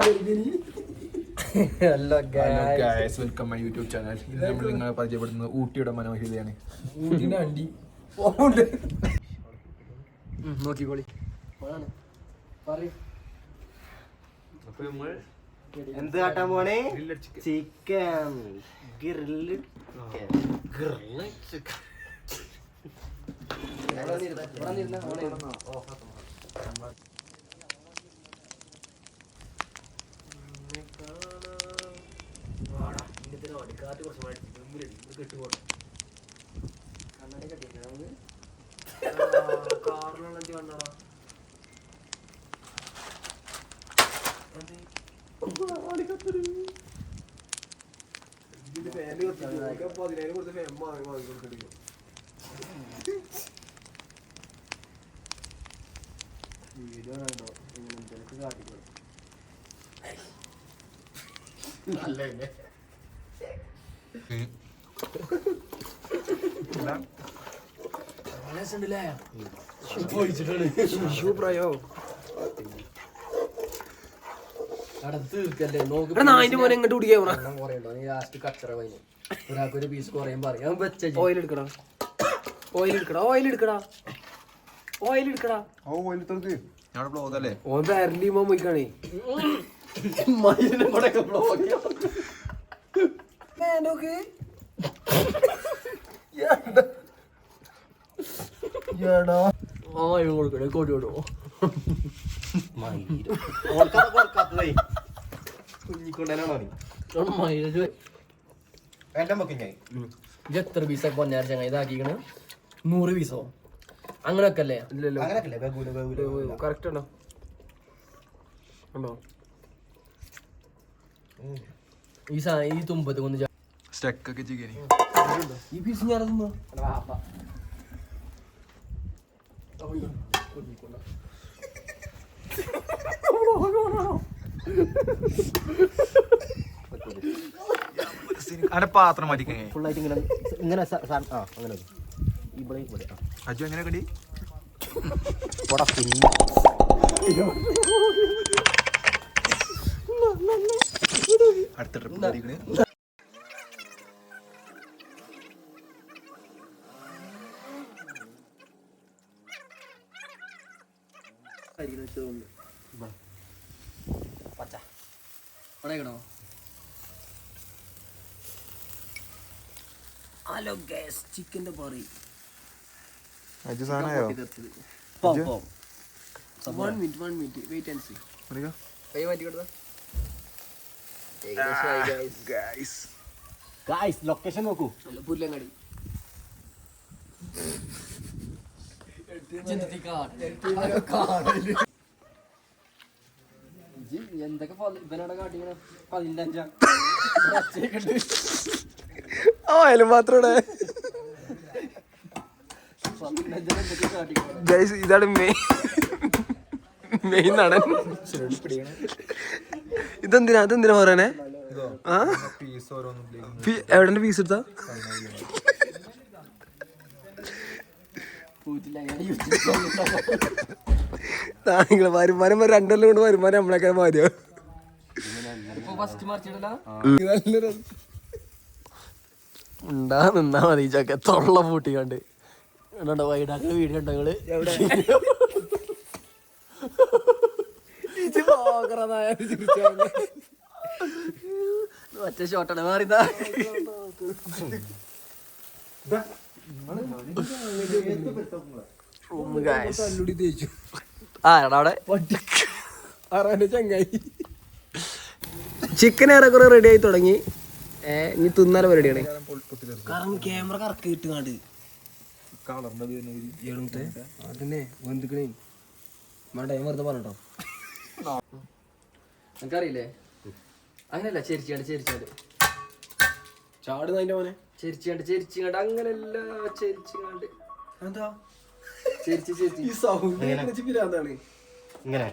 Hello guys, welcome my YouTube channel. ഇന്ന് നമ്മൾ നിങ്ങളെ പരിചയപ്പെടുന്നത് ഊട്ടിയുടെ മനോഹാരിതയാണ്. ഊട്ടിന്റെ അണ്ടി നോക്കിക്കോളി. എന്ത് കാട്ടാൻ പോണേ? Chicken grill chicken. വീഡിയോ കണ്ടോ? എന്തൊക്കെ കാട്ടിക്കോ ഒരാൾക്കൊരു പീസ് കുറയും പറയാം. ഓയിൽ എടുക്കടാ, ഓയിൽ എടുക്കടാ, ഓയിൽ എടുക്കടാ, ഓയിൽ എടുക്കടാ. ഓൻ ബാരലി പോയിക്കാണേ. എത്ര പീസൊക്കെ പൊന്നാര ചങ്ങ ഇതാക്കിക്കണ്? 100 പീസോ അങ്ങനൊക്കെ അല്ലേ? കറക്റ്റ് ഉണ്ടോ? ഉണ്ടോ ഈ സാധനം? ഈ തുമ്പത്ത് കൊന്ന് സ്റ്റക്കൊക്കെ ചിക്കൻ ഈ പീസ് ഞാൻ അന്റെ പാത്രം മാറ്റിക്കേ. ഫുള്ളായിട്ട് ഇങ്ങനെ ഇങ്ങനെ അങ്ങനെ ഇവിടെ ഇവിടെ അജു എങ്ങനെ കടി അടുത്ത ട്രിപ്പ് പച്ച പടയണോ? ഹലോ ഗൈസ്, ചിക്കൻ്റെ പറി അജു സാധനമായോ? ലൊക്കേഷൻ നോക്കൂ. പുല്ലങ്ങാടി എന്തൊക്കെ ഇവനോടെ കാട്ടിങ്ങനെ 15 ആയാലും മാത്രം ഇതാണ് മെയിൻ നടൻ. അതെന്തിനാ പറയണേ? എവിടെ പീസ് എടുത്താ? വരുമാനം 2 കൊല്ലം കൊണ്ട് വരുമാനം നമ്മളൊക്കെ മാറിയോ? ഉണ്ടാ നിന്നാ മതി ചക്ക തൊള്ള പൂട്ടിക്കാണ്ട്. കണ്ടോ വൈഡാക്കുന്ന വീഡിയോ ഉണ്ടോ നിങ്ങള്? ഒറ്റ ഷോട്ടാണ് മാറിയതാ. ചിക്കൻ ഏറെക്കുറെ റെഡി ആയി തുടങ്ങി. ഇനി തിന്നാല പരിപാടിയാണ്. കാരണം ക്യാമറ കറക്കി കിട്ടുകാണ്ട് അതന്നെ വെന്തുക്കണേ. വേണ്ട വെറുതെ പറഞ്ഞോ. എനിക്കറിയില്ലേ അങ്ങനെയല്ല. ചെരിച്ചാണ്ട് ചാടുന്ന അതിന്റെ മോനെ. ചെരിച്ചാണ്ട് അങ്ങനെയല്ല. ചെരിച്ചാണ്ട് എന്താ ചെരിച്ച് സൗണ്ട് ഇങ്ങനെ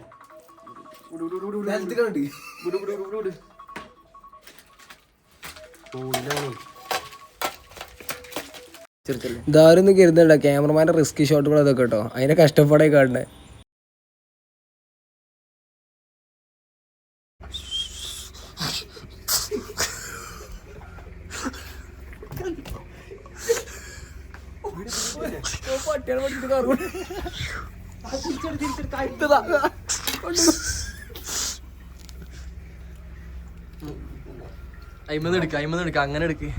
ഇതാരൊന്നും കരുതണ്ട. ക്യാമറമാന്റെ റിസ്കി ഷോട്ടുകൾ അതൊക്കെ കേട്ടോ. അതിനെ കഷ്ടപ്പാടായി കാണണേ. കുട്ടികളെ പഠിച്ചിട്ട് കാറ് കഴുത്തതാ അയിമന്ന് എടുക്ക അങ്ങനെ എടുക്ക്.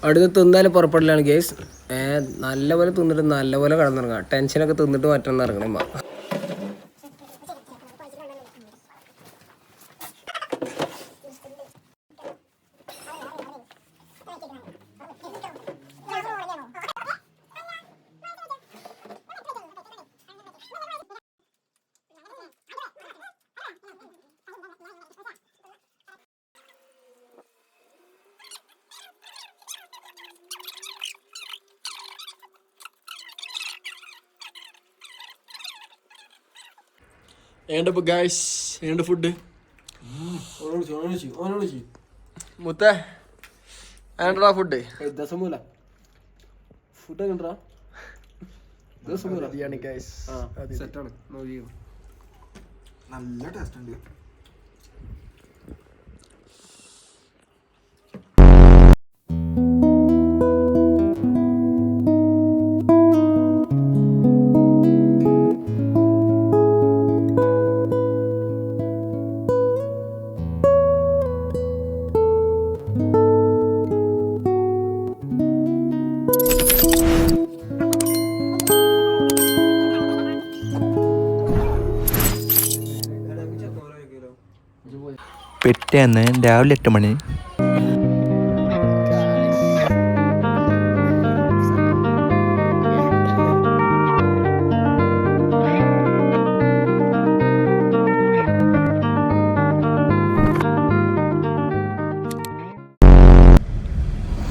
അടുത്ത് തിന്നാല് പുറപ്പെടലാണ് കേസ്. നല്ലപോലെ തിന്നിട്ട് നല്ലപോലെ കിടന്നിറങ്ങാം. ടെൻഷനൊക്കെ തിന്നിട്ട് മറ്റൊന്ന് ഇറങ്ങണം. ഏണ്ടപ്പോ ഗൈസ്, ഏണ്ട ഫുഡ് മുത്തേ ഏണ്ടടാ ഫുഡ്? ദസമൂല ഫുഡ് കണ്ടാ ബിരിയാണി ഗൈസ്. സെറ്റാണ്, നല്ല ടേസ്റ്റ് ഉണ്ട്. പിറ്റേന്ന് രാവിലെ 8 മണി.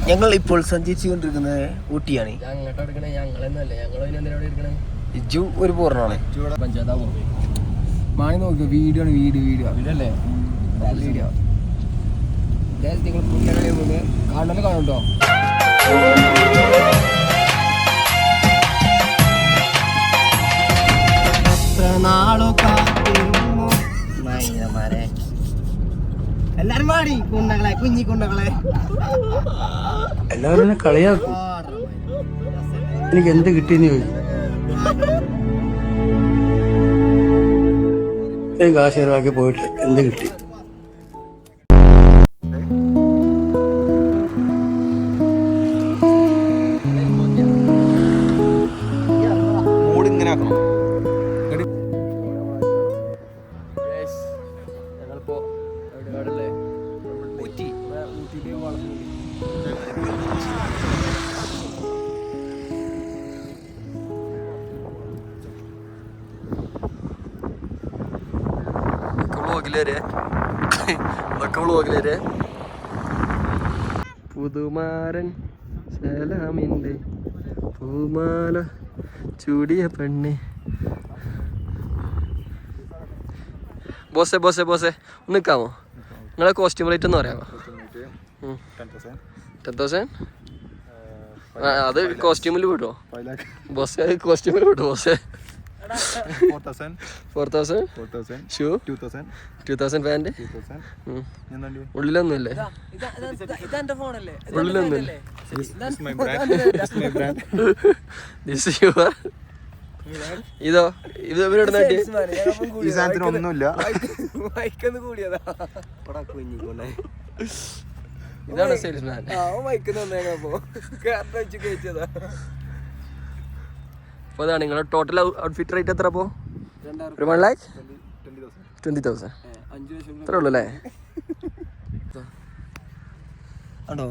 ഞങ്ങൾ ഇപ്പോൾ സഞ്ചരിച്ചുകൊണ്ടിരിക്കുന്നത് ഊട്ടിയാണ്. ഇജു ഒരു പൂർണ്ണമാണ്. മാണി നോക്കുക, വീഡിയോ ആണ്, വീഡിയോ അല്ലേ വീഡിയോ. നിങ്ങൾ പുണ്യകളെ പോലെ കാണാൻ കാണുണ്ടോ? എല്ലാരും പാടി കുണ്ടകളെ, കുഞ്ഞി കുണ്ടകളെ. എല്ലാവരും കളിയാക്കും. എനിക്ക് എന്ത് കിട്ടിയെന്ന് ചോദിച്ചു. കാശ് ചെലവാക്കി പോയിട്ട് എന്ത് കിട്ടി? പുതുമാരൻ സലാമിൻ്റെ പൂമാല ചൂടിയ പെണ്ണ്. ബോസേ ബോസേ ബോസേ ഒന്ന് നിൽക്കാമോ? നിങ്ങളെ കോസ്റ്റ്യൂം റേറ്റ് ഒന്ന് പറയാമോ? 10,000. അത് കോസ്റ്റ്യൂമിൽ വിടുമോ ബോസേ? കോസ്റ്റ്യൂമിൽ വിടുമോ ബോസേ? 4,000 ഷൂ, 2,000 പാൻറ്. ഉള്ളിലൊന്നുമില്ലേ? ഉള്ളിലൊന്നുമില്ലേ? ഇതോ ഇത് ഇവരുടെ ഈ സാധനത്തിന് ഒന്നുമില്ല. ഇതാണ് സെയിൽസ്മാൻ. അപ്പോൾ അതാണ് നിങ്ങളുടെ ടോട്ടൽ ഔട്ട്ഫിറ്റ് റേറ്റ് എത്ര? അപ്പോൾ ഒരു 1,20,000. അത്രേ ഉള്ളൂ അല്ലേ? ആണോ?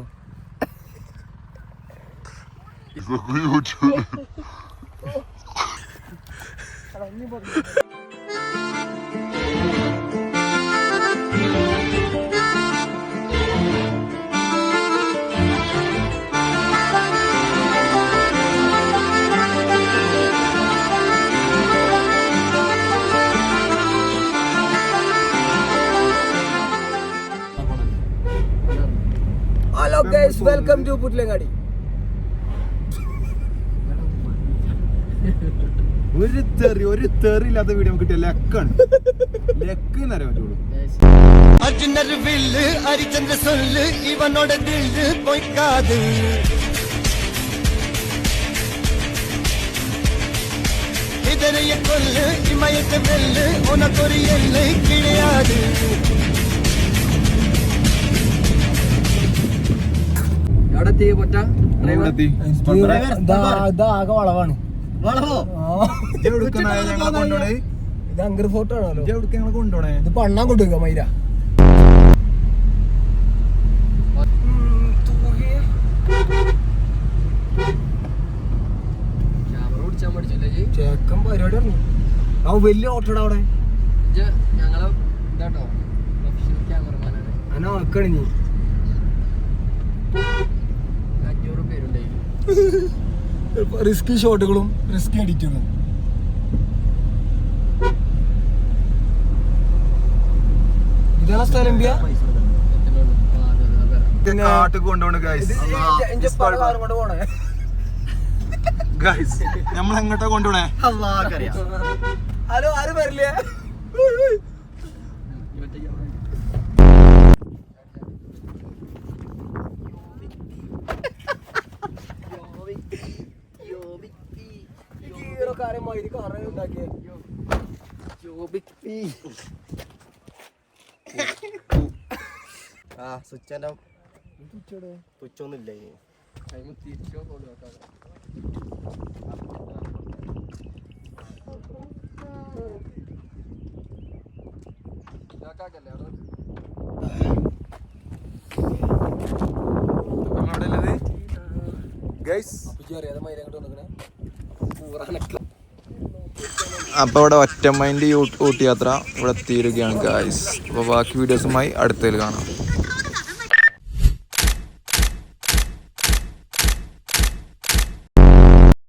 Welcome to Puttilangadi. ഒരു തെറി ഇല്ലാത്ത വീഡിയോ കിട്ടിയ ലക്കാണ്. ലക്ക് എന്നറിയാൻ പറ്റുള്ളൂ. அர்ஜுனர் வில்லு ஹரிச்சந்திர சொல்லு இவனோட தில்லு பொய்க்காது. இதனைய கொல்லு இமயத்தை வெல்லு உனக்கு ஒரு எல்லை கிடையாது. എവിടെ എത്തി പൊറ്റ? ആകെ വളവാണ്. വളവോ ഞങ്ങളെ കൊണ്ടോണേ. ഇത് അങ്കർ ഫോട്ടോ ആണല്ലോ. ഞങ്ങളെ കൊണ്ടോണേ. ഇത് പണ്ണാൻ കൊണ്ടുവെക്ക മൈര. ചേക്കൻ പരിപാടി പറഞ്ഞു. ആ വലിയ ഓട്ടോടാ അവിടെ. അനോ ആക്കണി നീ. റിസ്കി ഷോട്ടുകളും റിസ്കി എഡിറ്റുകളും. ഇതാണ് സ്ഥലം. കാട്ടിൽ കൊണ്ടുപോണ ഗൈസ്. ഗൈസ് നമ്മൾ എങ്ങോട്ടാ കൊണ്ടുപോണേ? ഹലോ ആരും വരില്ലേ? സ്വിച്ചന്റെ സ്വിച്ചൊന്നുമില്ല. അപ്പൊ ഇവിടെ ഒറ്റ മൈൻഡ് ഊട്ടി യാത്ര ഇവിടെ തീരുകയാണ് ഗായ്സ്. അപ്പൊ ബാക്കി വീഡിയോസുമായി അടുത്തതിൽ കാണാം.